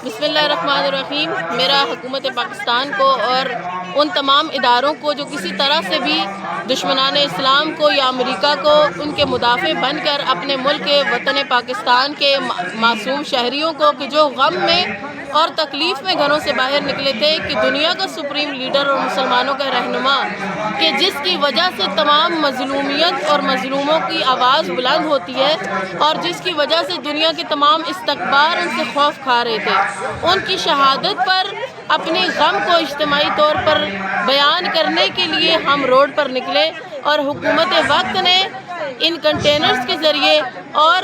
بسم اللہ الرحمن الرحیم۔ میرا حکومت پاکستان کو اور ان تمام اداروں کو جو کسی طرح سے بھی دشمنان اسلام کو یا امریکہ کو ان کے مدافع بن کر اپنے ملک کے وطن پاکستان کے معصوم شہریوں کو کہ جو غم میں اور تکلیف میں گھروں سے باہر نکلے تھے کہ دنیا کا سپریم لیڈر اور مسلمانوں کا رہنما کہ جس کی وجہ سے تمام مظلومیت اور مظلوموں کی آواز بلند ہوتی ہے اور جس کی وجہ سے دنیا کے تمام استکبار ان سے خوف کھا رہے تھے، ان کی شہادت پر اپنے غم کو اجتماعی طور پر بیان کرنے کے لیے ہم روڈ پر نکلے اور حکومت وقت نے ان کنٹینرز کے ذریعے اور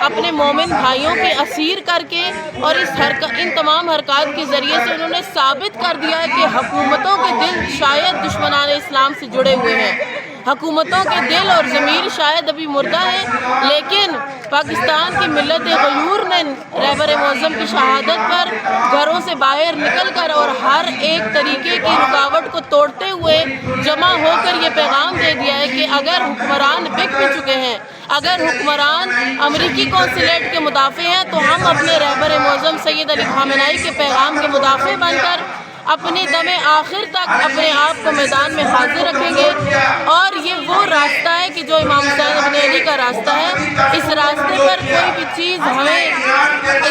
اپنے مومن بھائیوں کے اسیر کر کے اور ان تمام حرکات کے ذریعے سے انہوں نے ثابت کر دیا ہے کہ حکومتوں کے دل شاید دشمنان اسلام سے جڑے ہوئے ہیں، حکومتوں کے دل اور ضمیر شاید ابھی مردہ ہے، لیکن پاکستان کی ملت غیور نے رہبر معظم کی شہادت پر گھروں سے باہر نکل کر اور ہر ایک طریقے کی رکاوٹ کو توڑتے ہوئے جمع ہو کر یہ پیغام دے دیا ہے کہ اگر حکمران بک بھی چکے ہیں، اگر حکمران امریکی قونصلیٹ کے مدافع ہیں تو ہم اپنے رہبر معظم سید علی خامنہئی کے پیغام کے مدافع بن کر اپنے دم آخر تک اپنے آپ کو میدان میں حاضر رکھیں گے، اور یہ وہ راستہ ہے کہ جو امام حسین ابن علی کا راستہ ہے۔ اس راستے پر کوئی بھی چیز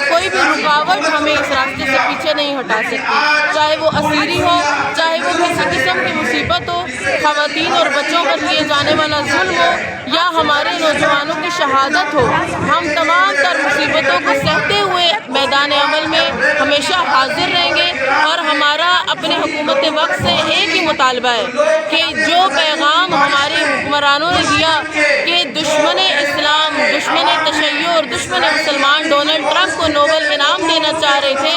کوئی بھی رکاوٹ ہمیں اس راستے سے پیچھے نہیں ہٹا سکتی، چاہے وہ اسیری ہو، چاہے وہ کسی قسم کی مصیبت ہو، خواتین اور بچوں پر کیے جانے والا ظلم ہو یا ہمارے نوجوانوں کی شہادت ہو، ہم تمام تر مصیبتوں کو سہتے ہوئے میدان عمل میں ہمیشہ حاضر رہیں گے، اور ہمارا اپنے حکومت وقت سے ایک ہی مطالبہ ہے کہ جو پیغام ہمارے حکمرانوں نے دیا کہ دشمن اسلام، دشمن تشیع اور دشمن مسلمان ڈونلڈ ٹرمپ کو نوبل انعام دینا چاہ رہے تھے،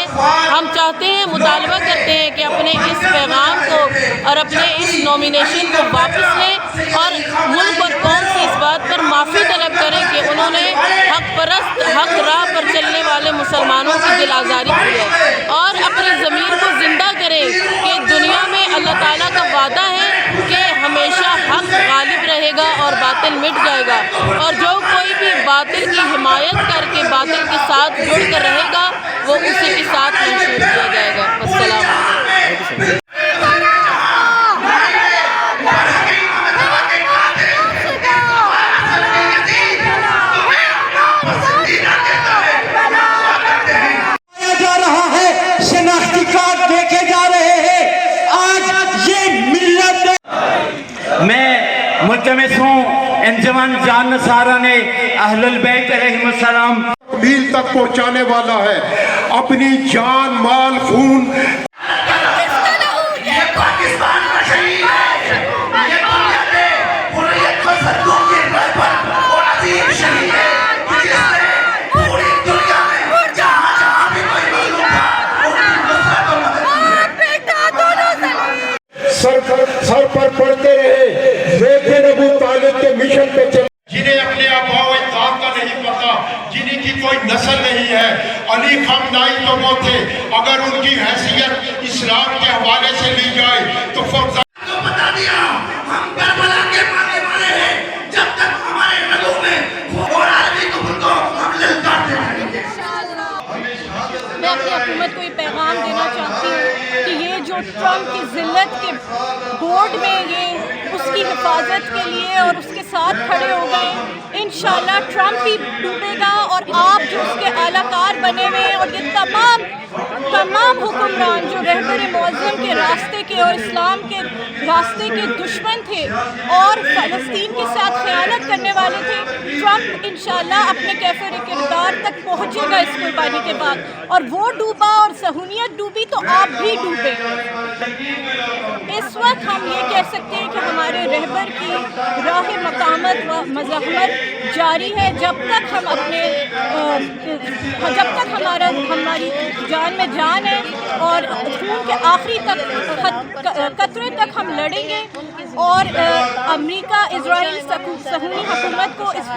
ہم چاہتے ہیں، مطالبہ کرتے ہیں کہ اپنے اس پیغام کو اور اپنے اس نومینیشن کو واپس لیں اور ملک اور قوم سے اس بات پر معافی طلب کریں کہ انہوں نے حق پرست، حق راہ پر چلنے والے مسلمانوں کی دل آزاری کی ہے، اور اپنی ضمیر کو زندہ کریں کہ دنیا میں اللہ تعالیٰ کا وعدہ ہے کہ ہمیشہ حق غالب رہے گا اور باطل مٹ جائے گا، اور جو کوئی بھی باطل کی حمایت کر کے باطل کے ساتھ جڑ کر رہے گا وہ اسی کے ساتھ منشور کیا جائے گا۔ السلام علیکم۔ میں ملتمس ہوں انجمن جان نصارہ نے اہل البیت علیہ السلام میل تک پہنچانے والا ہے، اپنی جان، مال، خون سر پر پڑھتے رہے، لیکن ابو طالب کے مشن پہ چلے، جنہیں اپنے آباء و اجداد کا نہیں پتا، جنہیں کی کوئی نسل نہیں ہے۔ علی خامنہئی تو وہ تھے، اگر ان کی حیثیت اسلام کے حوالے سے لی جائے تو فرض تو بتا دیا ہم کربلا کے ماننے والے ہیں، جب تک ہمارے رگوں میں اور عالمی کفر کو ہم للکارتے رہیں گے۔ میں اپنی حکومت کو یہ پیغام دینا چاہتی ہوں کہ یہ جو ٹرمپ کی ذلت کے بورڈ میں یہ اس کی حفاظت کے لیے اور اس کے ساتھ کھڑے ہو گئے، انشاءاللہ ٹرمپ بھی ڈوبے گا، اور آپ جو اس کے اعلیٰ کار بنے ہوئے ہیں اور یہ تمام حکمران جو رہبر معظم کے راستے کے اور اسلام کے راستے کے دشمن تھے اور فلسطین کے ساتھ خیانت کرنے والے تھے، ٹرمپ انشاءاللہ اپنے کیفر کردار تک پہنچے گا اس قربانی کے بعد، اور وہ ڈوبا اور صہیونیت ڈوبی تو آپ بھی ڈوبے۔ اس وقت ہم یہ کہہ سکتے ہیں کہ ہمارے رہبر کی راہ مقامت و مزاحمت جاری ہے، جب تک ہماری جان میں جان ہے اور خون کے آخری قطرے تک ہم لڑیں گے۔ اور امریکہ اسرائیل صہیونی حکومت کو اس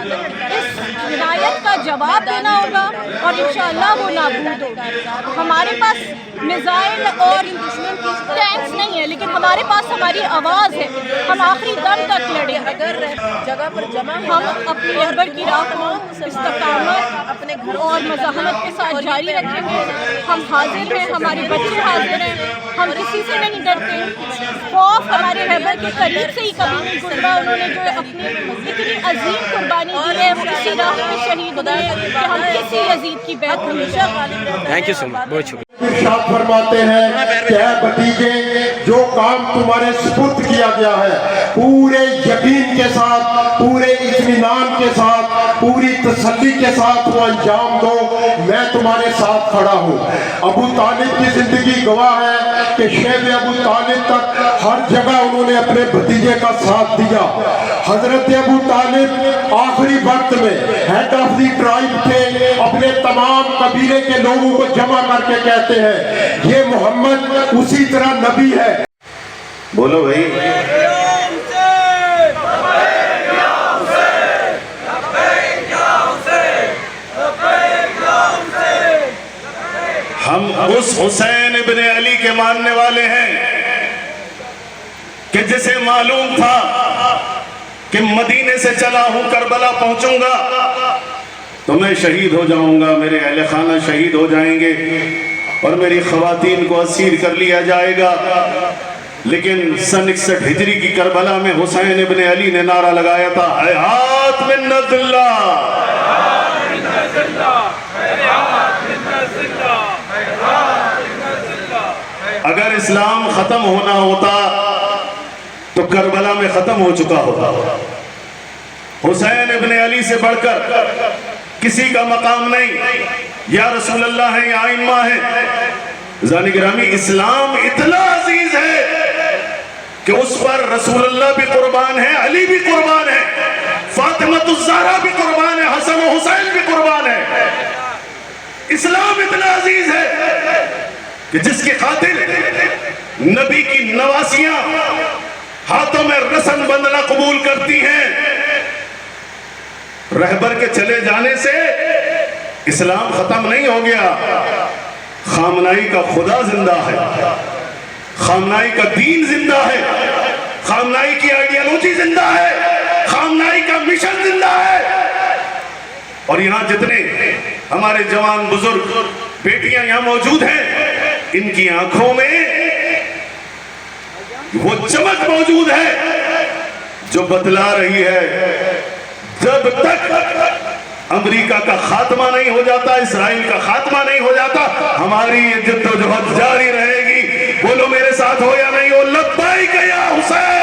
جنایت کا جواب دینا ہوگا اور انشاءاللہ وہ نابود ہوگی. ہمارے پاس میزائل اور ٹینکس نہیں ہے لیکن ہمارے پاس ہماری آواز ہے. ہم آخری دم تک لڑیں. اگر جگہ پر جمع ہم اپنی رہبر کی راہ کو استقامت اپنے گھر اور مزاحمت کے ساتھ جاری رکھیں گے. ہم حاضر ہیں, ہمارے بچے حاضر ہیں, ہم کسی سے نہیں ڈرتے. خوف ہمارے رہبر کے قریب سے ہی کبھی نہیں گزرا. انہوں نے جو اپنی اتنی عظیم قربانی دی ہے وہ کسی راہ میں شہید ہوئے کہ ہم کسی یزید کی بیعت ہمیشہ غالب رہتے ہیں. تھینک یو سو مچ, بہت شکریہ. ارشاد فرماتے ہیں کہ اے بھتیجے, جو کام تمہارے سپرد کیا گیا ہے پورے یقین کے ساتھ, پورے اطمینان کے ساتھ, پوری تسلی کے ساتھ وہ انجام دو. میں تمہارے ساتھ کھڑا ہوں. ابو طالب کی زندگی گواہ ہے کہ شیب ابو طالب تک ہر جگہ انہوں نے اپنے بھتیجے کا ساتھ دیا. حضرت ابو طالب آخری وقت میں ہیڈ آف دی ٹرائب تھے. اپنے تمام قبیلے کے لوگوں کو جمع کر کے کہتے ہیں یہ محمد اسی طرح نبی ہے. بولو بھائی. ہم اس حسین ابن علی کے ماننے والے ہیں کہ جسے معلوم تھا کہ مدینے سے چلا ہوں کربلا پہنچوں گا تو میں شہید ہو جاؤں گا, میرے اہل خانہ شہید ہو جائیں گے اور میری خواتین کو اسیر کر لیا جائے گا. لیکن سن 61 ہجری کی کربلا میں حسین ابن علی نے نعرہ لگایا تھا, حیات منت اللہ. اگر اسلام ختم ہونا ہوتا تو کربلا میں ختم ہو چکا ہوتا. حسین ابن علی سے بڑھ کر کسی کا مقام نہیں. یا رسول اللہ ہے یا ائمہ ہے. ذرا گرامی, اسلام اتنا عزیز ہے کہ اس پر رسول اللہ بھی قربان ہے, علی بھی قربان ہے, فاطمہ الزہرا بھی قربان ہے, حسن و حسین بھی قربان ہے. اسلام اتنا عزیز ہے کہ جس کی خاطر نبی کی نواسیاں ہاتھوں میں رسن بندنا قبول کرتی ہیں. رہبر کے چلے جانے سے اسلام ختم نہیں ہو گیا. خامنائی کا خدا زندہ ہے, خامنائی کا دین زندہ ہے, خامنائی کی آئیڈیالوجی زندہ ہے, خامنائی کا مشن زندہ ہے. اور یہاں جتنے ہمارے جوان بزرگ بیٹیاں یہاں موجود ہیں, ان کی آنکھوں میں وہ چمک موجود ہے جو بتلا رہی ہے جب تک امریکہ کا خاتمہ نہیں ہو جاتا, اسرائیل کا خاتمہ نہیں ہو جاتا, ہماری یہ جدوجہد جاری رہے گی. بولو میرے ساتھ ہو یا نہیں ہو, لبیک یا حسین.